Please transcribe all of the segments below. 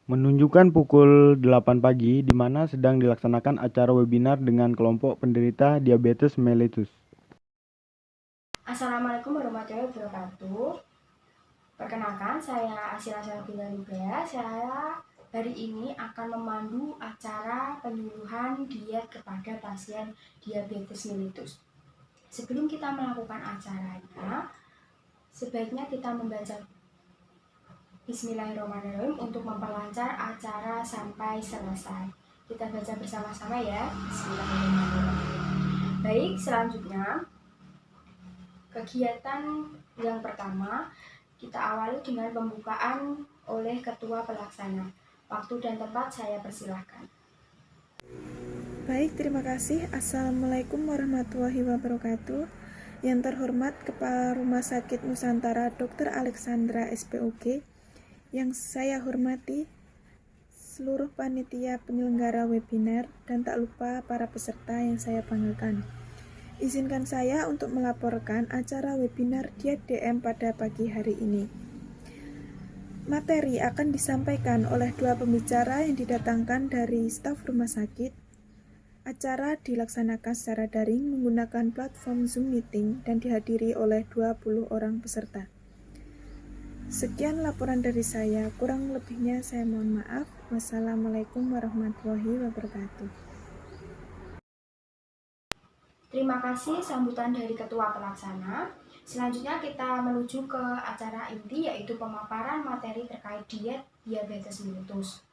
Menunjukkan pukul 8 pagi di mana sedang dilaksanakan acara webinar dengan kelompok penderita diabetes mellitus. Assalamualaikum warahmatullahi wabarakatuh. Perkenalkan, saya Asila Syarabila Lubra. Saya hari ini akan memandu acara penyuluhan diet kepada pasien diabetes mellitus. Sebelum kita melakukan acaranya, sebaiknya kita membaca Bismillahirrahmanirrahim untuk memperlancar acara sampai selesai. Kita baca bersama-sama ya. Bismillahirrahmanirrahim. Baik, selanjutnya kegiatan yang pertama kita awali dengan pembukaan oleh ketua pelaksana. Waktu dan tempat saya persilahkan. Baik, terima kasih. Assalamualaikum warahmatullahi wabarakatuh. Yang terhormat Kepala Rumah Sakit Nusantara Dr. Alexandra SPOG, yang saya hormati seluruh panitia penyelenggara webinar, dan tak lupa para peserta yang saya banggakan. Izinkan saya untuk melaporkan acara webinar Diet DM pada pagi hari ini. Materi akan disampaikan oleh dua pembicara yang didatangkan dari staf rumah sakit. Acara dilaksanakan secara daring menggunakan platform Zoom Meeting dan dihadiri oleh 20 orang peserta. Sekian laporan dari saya, kurang lebihnya saya mohon maaf. Wassalamualaikum warahmatullahi wabarakatuh. Terima kasih sambutan dari ketua pelaksana. Selanjutnya kita menuju ke acara inti, yaitu pemaparan materi terkait diet diabetes mellitus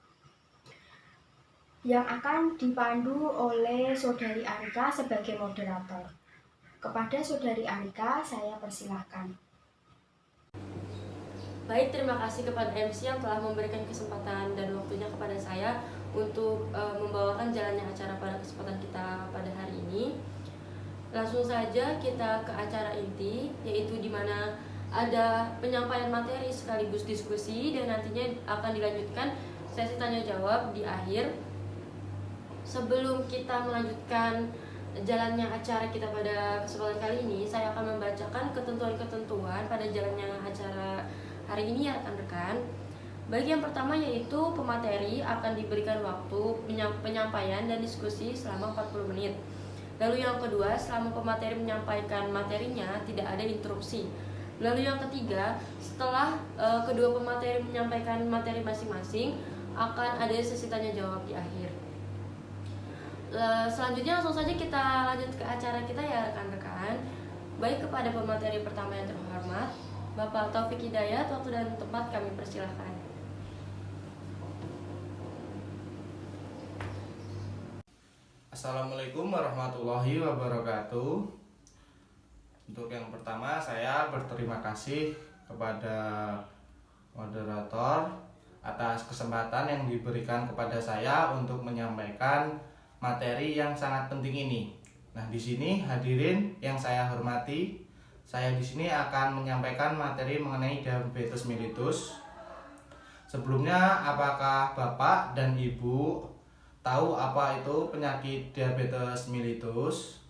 yang akan dipandu oleh Saudari Arika sebagai moderator. Kepada Saudari Arika, saya persilahkan. Baik, terima kasih kepada MC yang telah memberikan kesempatan dan waktunya kepada saya untuk membawakan jalannya acara pada kesempatan kita pada hari ini. Langsung saja kita ke acara inti, yaitu di mana ada penyampaian materi sekaligus diskusi dan nantinya akan dilanjutkan sesi tanya jawab di akhir. Sebelum kita melanjutkan jalannya acara kita pada kesempatan kali ini, saya akan membacakan ketentuan-ketentuan pada jalannya acara hari ini ya rekan-rekan. Bagi yang pertama yaitu pemateri akan diberikan waktu penyampaian dan diskusi selama 40 menit. Lalu yang kedua, selama pemateri menyampaikan materinya tidak ada interupsi. Lalu yang ketiga, setelah kedua pemateri menyampaikan materi masing-masing, akan ada sesi tanya jawab di akhir. Selanjutnya langsung saja kita lanjut ke acara kita ya rekan-rekan. Baik, kepada pemateri pertama yang terhormat Bapak Taufik Hidayat, waktu dan tempat kami persilahkan. Assalamualaikum warahmatullahi wabarakatuh. Untuk yang pertama, saya berterima kasih kepada moderator atas kesempatan yang diberikan kepada saya untuk menyampaikan materi yang sangat penting ini. Nah, di sini hadirin yang saya hormati, saya di sini akan menyampaikan materi mengenai diabetes mellitus. Sebelumnya, apakah Bapak dan Ibu tahu apa itu penyakit diabetes mellitus?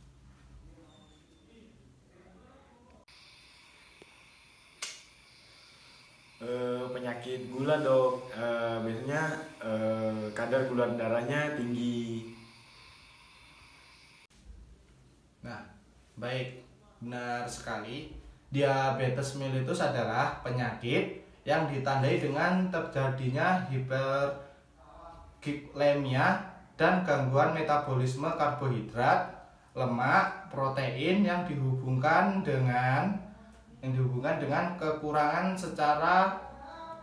Penyakit gula dok, biasanya kadar gula darahnya tinggi. Nah, baik, benar sekali. Diabetes mellitus adalah penyakit yang ditandai dengan terjadinya hiperglikemia dan gangguan metabolisme karbohidrat, lemak, protein yang dihubungkan dengan kekurangan secara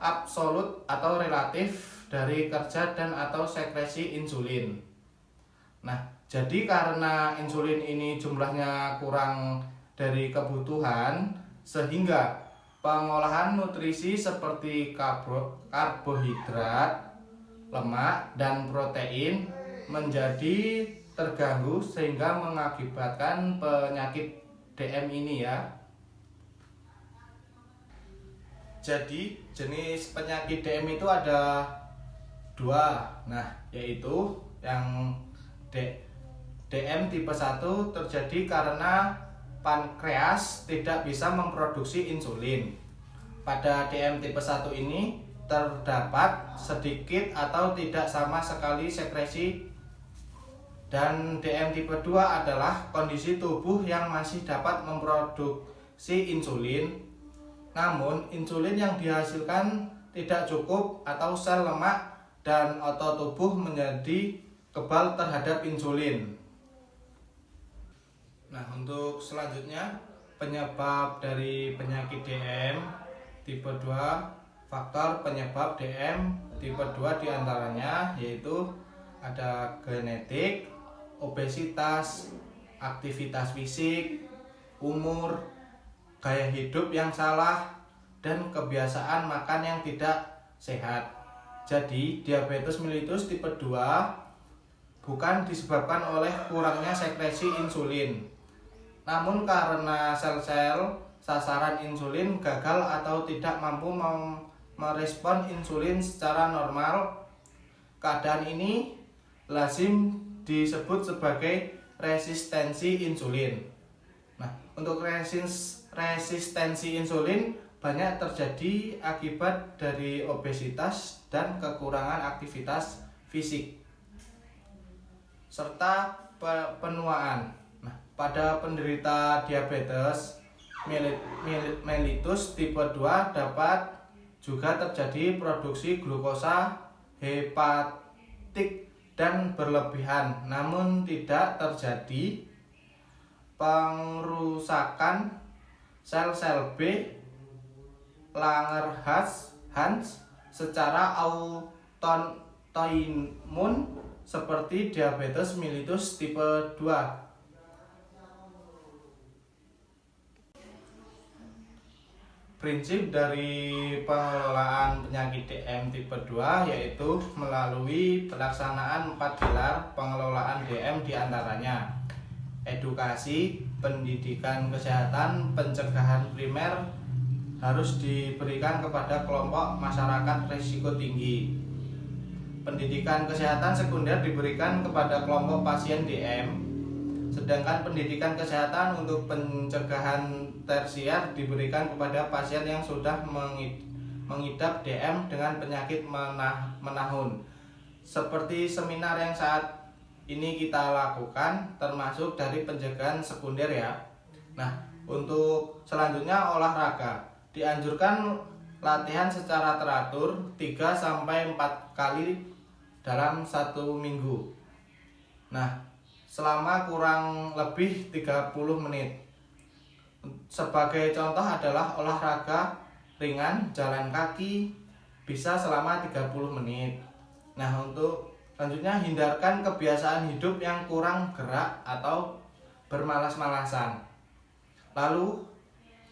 absolut atau relatif dari kerja dan atau sekresi insulin. Nah, jadi karena insulin ini jumlahnya kurang dari kebutuhan, sehingga pengolahan nutrisi seperti karbohidrat, lemak, dan protein menjadi terganggu sehingga mengakibatkan penyakit DM ini ya. Jadi jenis penyakit DM itu ada dua. Nah, yaitu yang DM tipe 1 terjadi karena pankreas tidak bisa memproduksi insulin. Pada DM tipe 1 ini terdapat sedikit atau tidak sama sekali sekresi. Dan DM tipe 2 adalah kondisi tubuh yang masih dapat memproduksi insulin, namun insulin yang dihasilkan tidak cukup atau sel lemak dan otot tubuh menjadi kebal terhadap insulin. Nah, untuk selanjutnya penyebab dari penyakit DM tipe 2, faktor penyebab DM tipe 2 diantaranya yaitu ada genetik, obesitas, aktivitas fisik, umur, gaya hidup yang salah, dan kebiasaan makan yang tidak sehat. Jadi, diabetes mellitus tipe 2 bukan disebabkan oleh kurangnya sekresi insulin, namun karena sel-sel sasaran insulin gagal atau tidak mampu merespon insulin secara normal. Keadaan ini lazim disebut sebagai resistensi insulin. Nah, untuk resistensi insulin banyak terjadi akibat dari obesitas dan kekurangan aktivitas fisik serta penuaan. Nah, pada penderita diabetes mellitus tipe 2 dapat juga terjadi produksi glukosa hepatik dan berlebihan, namun tidak terjadi pengrusakan sel-sel B Langerhans secara autoimun seperti diabetes mellitus tipe 2. Prinsip dari pengelolaan penyakit DM tipe 2 yaitu melalui pelaksanaan 4 pilar pengelolaan DM diantaranya edukasi, pendidikan kesehatan, pencegahan primer harus diberikan kepada kelompok masyarakat risiko tinggi. Pendidikan kesehatan sekunder diberikan kepada kelompok pasien DM, sedangkan pendidikan kesehatan untuk pencegahan tersier diberikan kepada pasien yang sudah mengidap DM dengan penyakit menahun. Seperti seminar yang saat ini kita lakukan termasuk dari pencegahan sekunder ya. Nah, untuk selanjutnya olahraga. Dianjurkan latihan secara teratur 3-4 kali dalam 1 minggu. Nah, selama kurang lebih 30 menit. Sebagai contoh adalah olahraga ringan, jalan kaki bisa selama 30 menit. Nah, untuk selanjutnya hindarkan kebiasaan hidup yang kurang gerak atau bermalas-malasan. Lalu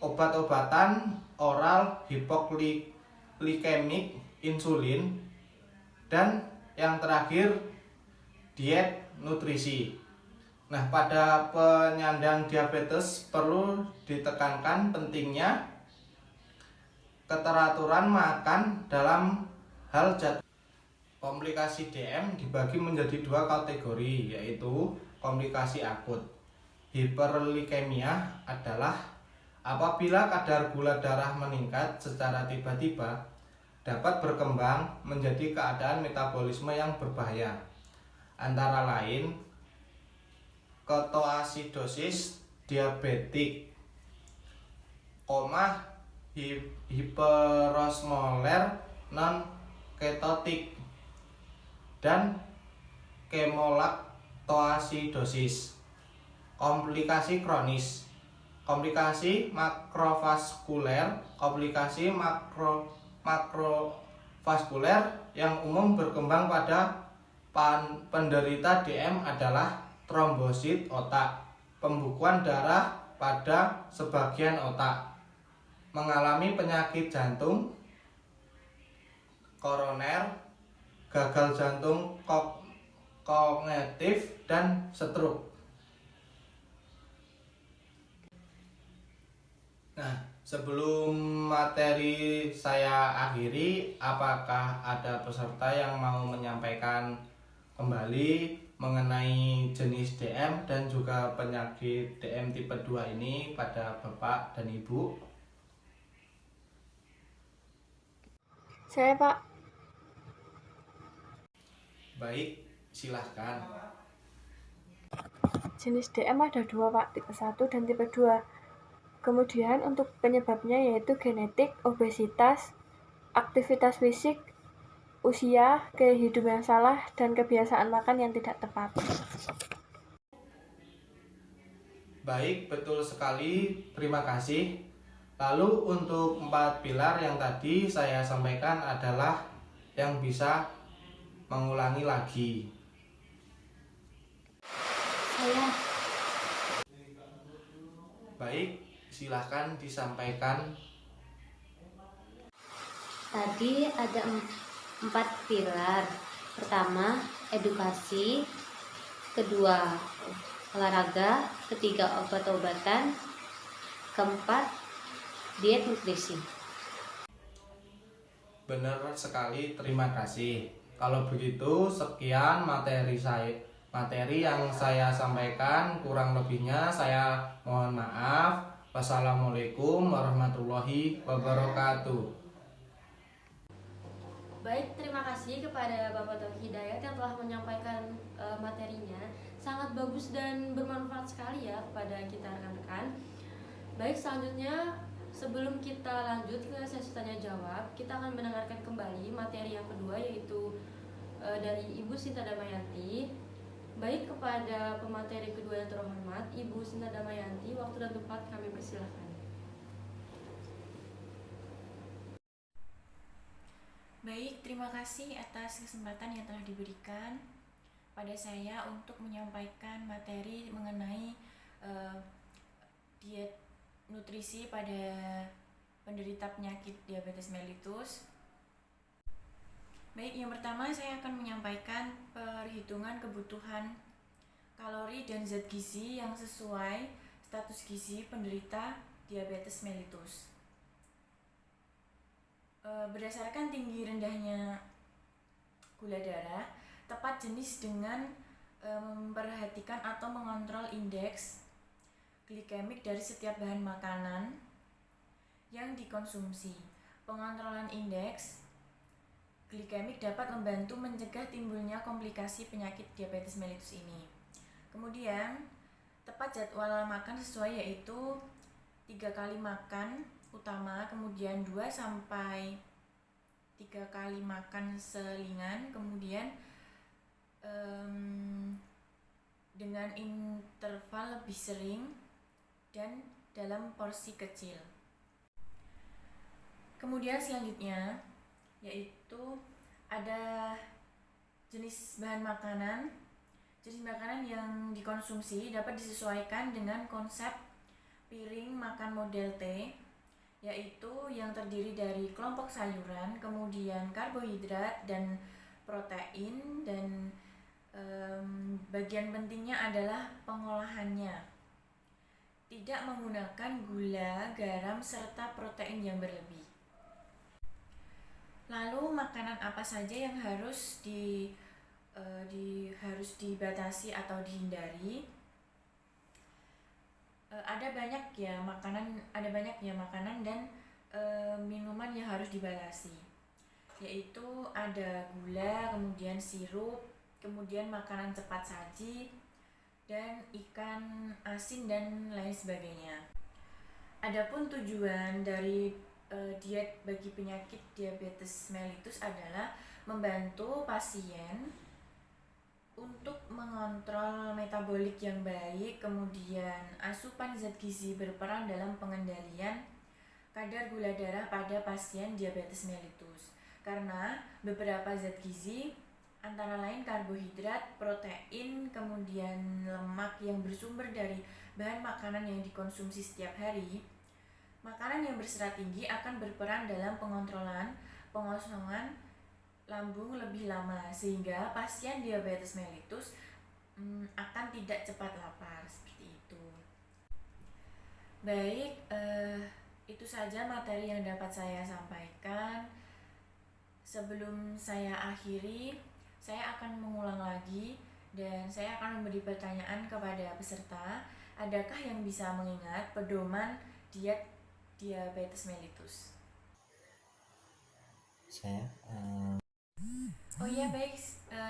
obat-obatan oral hipoglikemik, insulin, dan yang terakhir diet nutrisi. Nah, pada penyandang diabetes perlu ditekankan pentingnya keteraturan makan dalam hal jadwal. Komplikasi DM dibagi menjadi 2 kategori, yaitu komplikasi akut. Hiperglikemia adalah apabila kadar gula darah meningkat secara tiba-tiba dapat berkembang menjadi keadaan metabolisme yang berbahaya, antara lain ketoasidosis diabetik, hiperosmoler non ketotik, dan kemolaktoasidosis. Komplikasi kronis, komplikasi makrovaskuler, komplikasi makrovaskuler yang umum berkembang pada penderita DM adalah trombosit otak, pembukuan darah pada sebagian otak, mengalami penyakit jantung koroner, gagal jantung kognitif, dan stroke. Nah, sebelum materi saya akhiri, apakah ada peserta yang mau menyampaikan kembali mengenai jenis DM dan juga penyakit DM tipe 2 ini pada Bapak dan Ibu? Saya, Pak. Baik, silahkan. Jenis DM ada dua, Pak, tipe 1 dan tipe 2. Kemudian untuk penyebabnya yaitu genetik, obesitas, aktivitas fisik, usia, gaya hidup yang salah, dan kebiasaan makan yang tidak tepat. Baik, betul sekali. Terima kasih. Lalu untuk 4 pilar yang tadi saya sampaikan adalah yang bisa mengulangi lagi. Saya. Baik, silahkan disampaikan. Tadi ada 4 pilar. Pertama, edukasi. Kedua, olahraga. Ketiga, obat-obatan. Keempat, diet nutrisi. Benar sekali, terima kasih. Kalau begitu, sekian materi yang saya sampaikan. Kurang lebihnya saya mohon maaf. Wassalamualaikum warahmatullahi wabarakatuh. Baik, terima kasih kepada Bapak Taufik Hidayat yang telah menyampaikan materinya. Sangat bagus dan bermanfaat sekali ya kepada kita rekan-rekan. Baik, selanjutnya sebelum kita lanjut ke sesi tanya jawab, kita akan mendengarkan kembali materi yang kedua, yaitu dari Ibu Sinta Damayanti. Baik, kepada pemateri kedua yang terhormat, Ibu Sinta Damayanti, waktu dan tempat kami persilahkan. Baik, terima kasih atas kesempatan yang telah diberikan pada saya untuk menyampaikan materi mengenai diet nutrisi pada penderita penyakit diabetes mellitus. Baik, yang pertama saya akan menyampaikan perhitungan kebutuhan kalori dan zat gizi yang sesuai status gizi penderita diabetes mellitus. Berdasarkan tinggi rendahnya gula darah, tepat jenis dengan memperhatikan atau mengontrol indeks glikemik dari setiap bahan makanan yang dikonsumsi. Pengontrolan indeks glikemik dapat membantu mencegah timbulnya komplikasi penyakit diabetes mellitus ini. Kemudian, tepat jadwal makan sesuai, yaitu 3 kali makan utama, kemudian 2 sampai 3 kali makan selingan, kemudian dengan interval lebih sering dan dalam porsi kecil. Kemudian selanjutnya yaitu ada jenis bahan makanan. Jenis makanan yang dikonsumsi dapat disesuaikan dengan konsep piring makan model T, yaitu yang terdiri dari kelompok sayuran, kemudian karbohidrat dan protein, dan bagian pentingnya adalah pengolahannya. Tidak menggunakan gula, garam, serta protein yang berlebih. Lalu makanan apa saja yang harus harus dibatasi atau dihindari? Ada banyak ya makanan dan minuman yang harus dibatasi, yaitu ada gula, kemudian sirup, kemudian makanan cepat saji, dan ikan asin dan lain sebagainya. Adapun tujuan dari diet bagi penyakit diabetes mellitus adalah membantu pasien untuk mengontrol metabolik yang baik, kemudian asupan zat gizi berperan dalam pengendalian kadar gula darah pada pasien diabetes mellitus. Karena beberapa zat gizi antara lain karbohidrat, protein, kemudian lemak yang bersumber dari bahan makanan yang dikonsumsi setiap hari, makanan yang berserat tinggi akan berperan dalam pengontrolan pengosongan lambung lebih lama, sehingga pasien diabetes mellitus akan tidak cepat lapar, seperti itu. Baik, itu saja materi yang dapat saya sampaikan. Sebelum saya akhiri, saya akan mengulang lagi dan saya akan memberi pertanyaan kepada peserta. Adakah yang bisa mengingat pedoman diet diabetes mellitus? saya. Oh iya baik,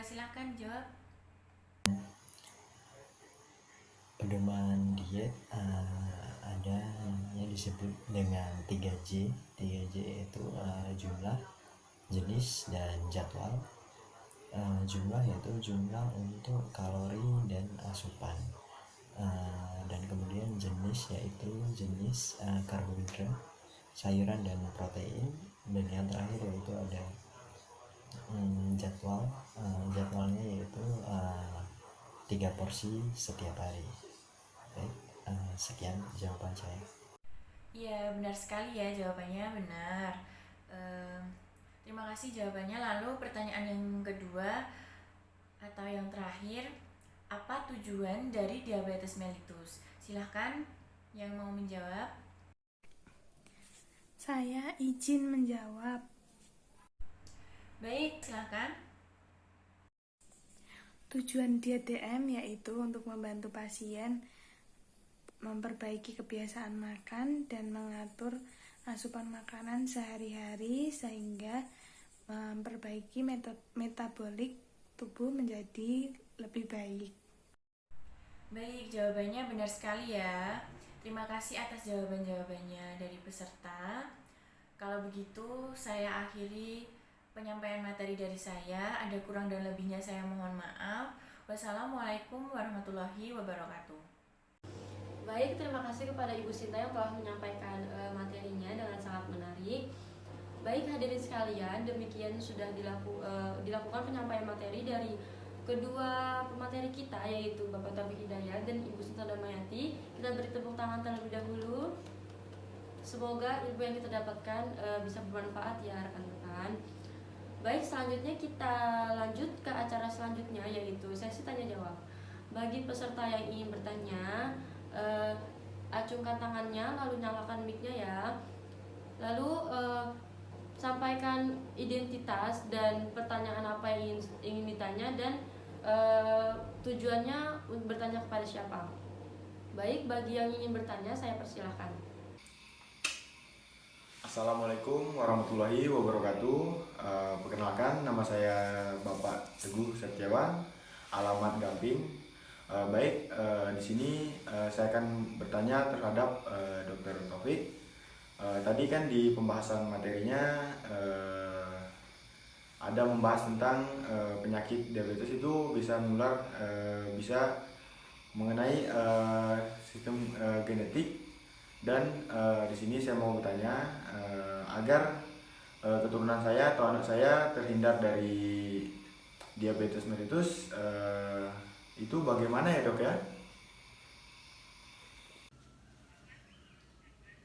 silakan jawab. Pedoman diet ada yang disebut dengan 3J. 3J itu jumlah, jenis, dan jadwal. Jumlah yaitu jumlah untuk kalori dan asupan. Dan kemudian jenis yaitu jenis karbohidrat, sayuran, dan protein. Dan yang terakhir yaitu ada jadwal. Jadwalnya yaitu 3 porsi setiap hari. Baik, sekian jawaban saya. Iya benar sekali ya, jawabannya benar. Terima kasih jawabannya. Lalu pertanyaan yang kedua atau yang terakhir, apa tujuan dari diabetes mellitus? Silahkan yang mau menjawab. Saya izin menjawab. Baik, silahkan. Tujuan diet DM yaitu untuk membantu pasien memperbaiki kebiasaan makan dan mengatur asupan makanan sehari-hari sehingga memperbaiki metabolik tubuh menjadi lebih baik. Baik, jawabannya benar sekali ya. Terima kasih atas jawaban-jawabannya dari peserta. Kalau begitu, saya akhiri penyampaian materi dari saya. Ada kurang dan lebihnya saya mohon maaf. Wassalamualaikum warahmatullahi wabarakatuh. Baik, terima kasih kepada Ibu Sinta yang telah menyampaikan materinya dengan sangat menarik. Baik hadirin sekalian, demikian sudah dilakukan penyampaian materi dari kedua pemateri kita, yaitu Bapak Taufik Hidayat dan Ibu Sinta Damayati. Kita beri tepuk tangan terlebih dahulu. Semoga ilmu yang kita dapatkan bisa bermanfaat ya rekan-rekan. Baik, selanjutnya kita lanjut ke acara selanjutnya, yaitu sesi tanya jawab. Bagi peserta yang ingin bertanya, acungkan tangannya lalu nyalakan mic-nya ya. Lalu sampaikan identitas dan pertanyaan apa yang ingin ditanya dan tujuannya bertanya kepada siapa. Baik, bagi yang ingin bertanya saya persilahkan. Assalamualaikum warahmatullahi wabarakatuh. Perkenalkan, nama saya Bapak Teguh Setiawan, alamat Gamping. Di sini saya akan bertanya terhadap Dr. Taufik. Tadi kan di pembahasan materinya ada membahas tentang penyakit diabetes itu bisa menular, bisa mengenai sistem genetik. Dan di sini saya mau bertanya agar keturunan saya atau anak saya terhindar dari diabetes mellitus, itu bagaimana ya dok ya?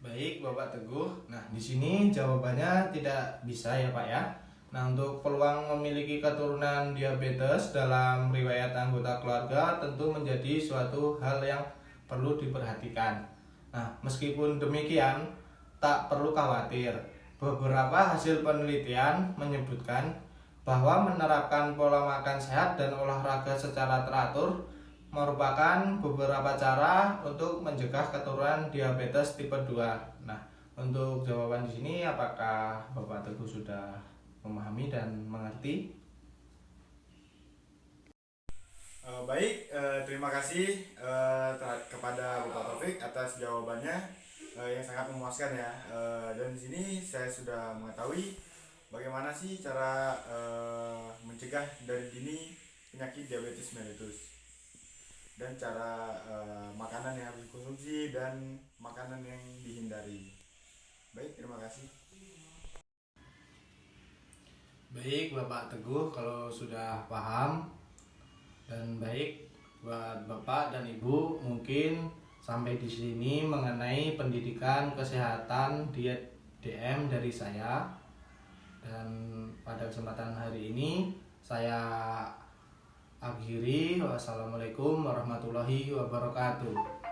Baik Bapak Teguh. Nah, di sini jawabannya tidak bisa ya Pak ya. Nah, untuk peluang memiliki keturunan diabetes dalam riwayat anggota keluarga tentu menjadi suatu hal yang perlu diperhatikan. Nah, meskipun demikian, tak perlu khawatir. Beberapa hasil penelitian menyebutkan bahwa menerapkan pola makan sehat dan olahraga secara teratur merupakan beberapa cara untuk mencegah keturunan diabetes tipe 2. Nah, untuk jawaban di sini apakah Bapak Teguh sudah memahami dan mengerti? Terima kasih kepada Bapak Taufik atas jawabannya yang sangat memuaskan ya. Dan di sini saya sudah mengetahui bagaimana sih cara mencegah dari dini penyakit diabetes mellitus dan cara makanan yang harus dikonsumsi dan makanan yang dihindari. Baik, terima kasih. Baik Bapak Teguh, kalau sudah paham dan baik buat Bapak dan Ibu, mungkin sampai di sini mengenai pendidikan kesehatan diet DM dari saya. Dan pada kesempatan hari ini saya akhiri. Wassalamualaikum warahmatullahi wabarakatuh.